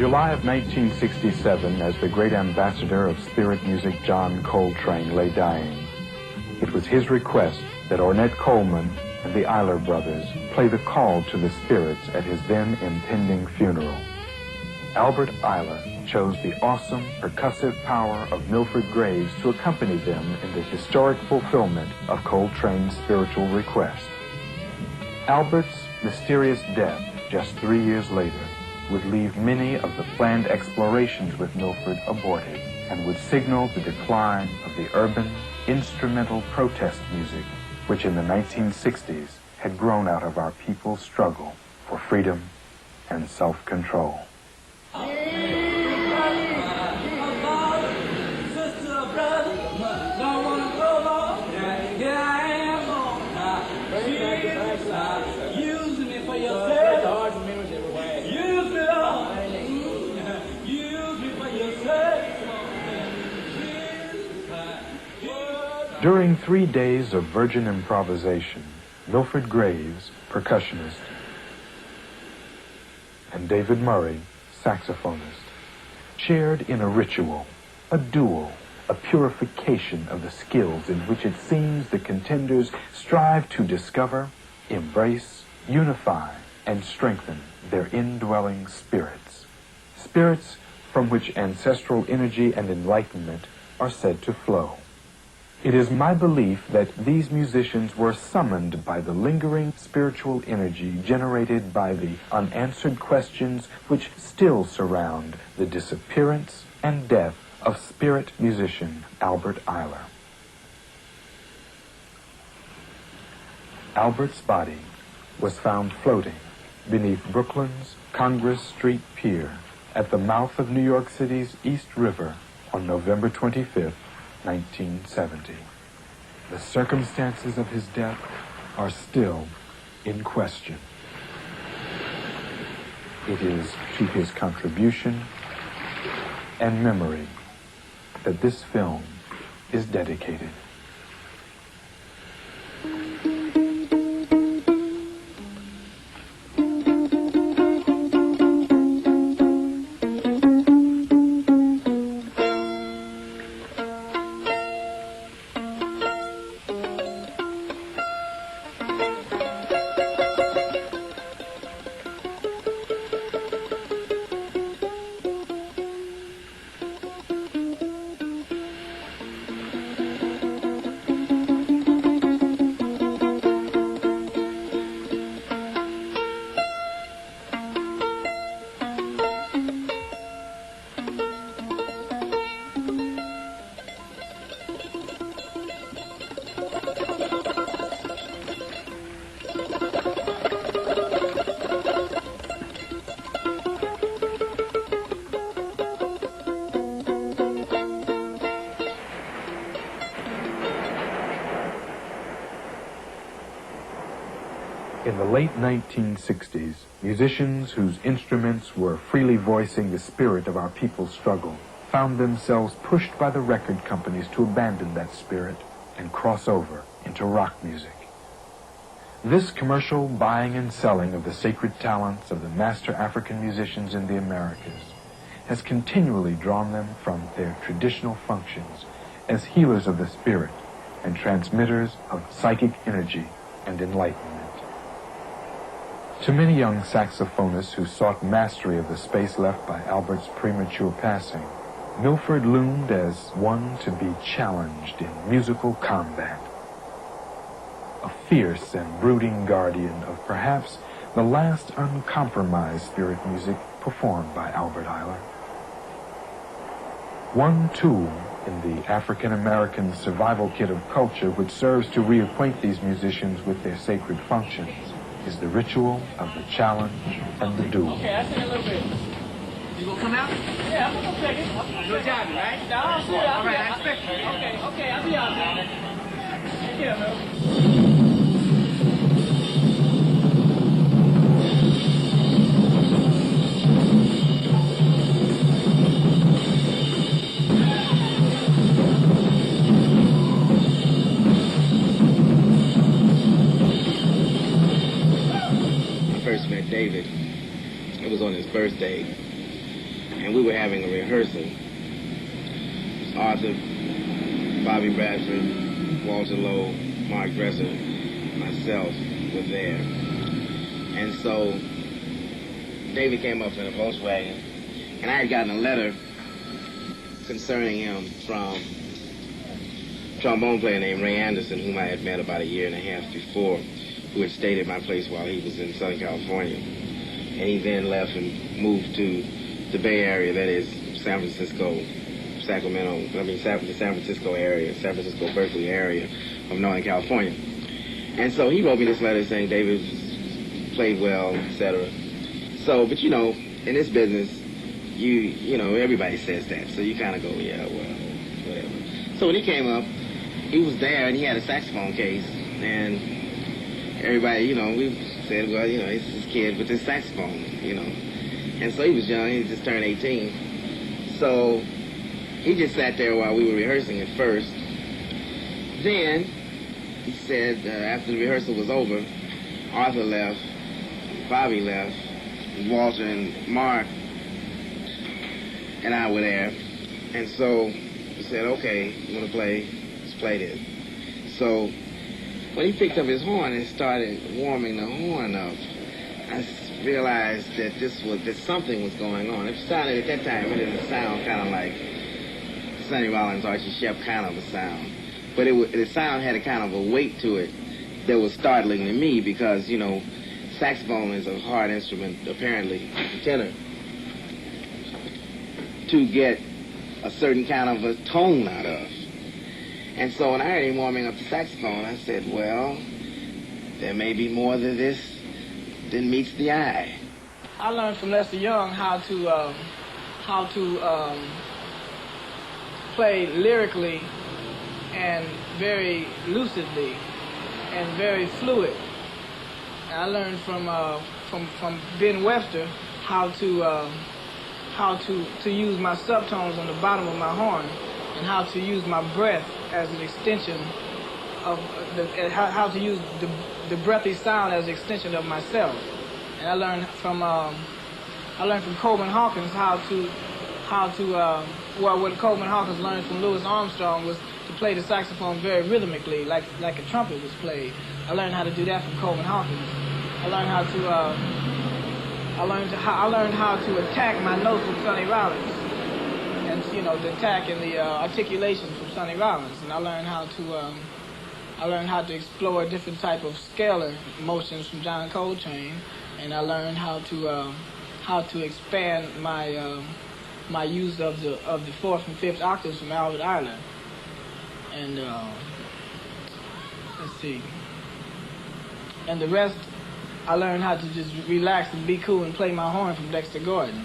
July of 1967, as the great ambassador of spirit music John Coltrane lay dying, it was his request that Ornette Coleman and the Eiler brothers play the call to the spirits at his then impending funeral. Albert Eiler chose the awesome percussive power of Milford Graves to accompany them in the historic fulfillment of Coltrane's spiritual request. Albert's mysterious death just 3 years later would leave many of the planned explorations with Milford aborted and would signal the decline of the urban, instrumental protest music which in the 1960s had grown out of our people's struggle for freedom and self-control. During 3 days of virgin improvisation, Milford Graves, percussionist, and David Murray, saxophonist, shared in a ritual, a duel, a purification of the skills in which it seems the contenders strive to discover, embrace, unify, and strengthen their indwelling spirits. Spirits from which ancestral energy and enlightenment are said to flow. It is my belief that these musicians were summoned by the lingering spiritual energy generated by the unanswered questions which still surround the disappearance and death of spirit musician Albert Eiler. Albert's body was found floating beneath Brooklyn's Congress Street Pier at the mouth of New York City's East River on November 25th, 1970. The circumstances of his death are still in question. It is to his contribution and memory that this film is dedicated. In the late 1960s, musicians whose instruments were freely voicing the spirit of our people's struggle found themselves pushed by the record companies to abandon that spirit and cross over into rock music. This commercial buying and selling of the sacred talents of the master African musicians in the Americas has continually drawn them from their traditional functions as healers of the spirit and transmitters of psychic energy and enlightenment. To many young saxophonists who sought mastery of the space left by Albert's premature passing, Milford loomed as one to be challenged in musical combat. A fierce and brooding guardian of perhaps the last uncompromised spirit music performed by Albert Eiler. One tool in the African-American survival kit of culture which serves to reacquaint these musicians with their sacred functions is the ritual of the challenge and the duel. Okay, I see a little bit. You gonna come out? Yeah, I'm gonna take it. Good job, right? No, I'll see you. All right, I expect you. Okay, I'll be out there. Take care, man. David. It was on his birthday. and we were having a rehearsal. Arthur, Bobby Bradford, Walter Lowe, Mark Dresser, myself were there. And so David came up in a Volkswagen, and I had gotten a letter concerning him from a trombone player named Ray Anderson, whom I had met about a year and a half before, who had stayed at my place while he was in Southern California. And he then left and moved to the Bay Area, that is San Francisco, Sacramento, the San Francisco area, San Francisco, Berkeley area of Northern California. And so he wrote me this letter saying David played well, etc. So, but you know, in this business, you know, everybody says that. So you kind of go, yeah, well, whatever. So when he came up, he was there and he had a saxophone case. And everybody, you know, we said, well, you know, it's this kid with this saxophone, you know. And so he was young, he just turned 18. So he just sat there while we were rehearsing at first. Then he said after the rehearsal was over, Arthur left, Bobby left, Walter and Mark and I were there. And so he said, okay, you want to play? Let's play this. So when he picked up his horn and started warming the horn up, I realized that that something was going on. It sounded, at that time, it didn't sound kind of like Sonny Rollins, Archie Shepp kind of a sound. But the sound had a kind of a weight to it that was startling to me because, you know, saxophone is a hard instrument, apparently, tenor, to get a certain kind of a tone out of. And so when I heard him warming up the saxophone, I said, well, there may be more to this than meets the eye. I learned from Lester Young how to play lyrically and very lucidly and very fluid. And I learned from Ben Webster how to use my subtones on the bottom of my horn and how to use my breath as an extension of how to use the breathy sound as an extension of myself. And I learned from Coleman Hawkins what Coleman Hawkins learned from Louis Armstrong was to play the saxophone very rhythmically, like a trumpet was played. I learned how to do that from Coleman Hawkins. I learned how to attack my notes with Sonny Rollins, and you know, the attack and the articulation from Sonny Rollins. And I learned how to explore different type of scalar motions from John Coltrane, and I learned how to expand my use of the fourth and fifth octaves from Albert Ayler. And let's see. And the rest, I learned how to just relax and be cool and play my horn from Dexter Gordon.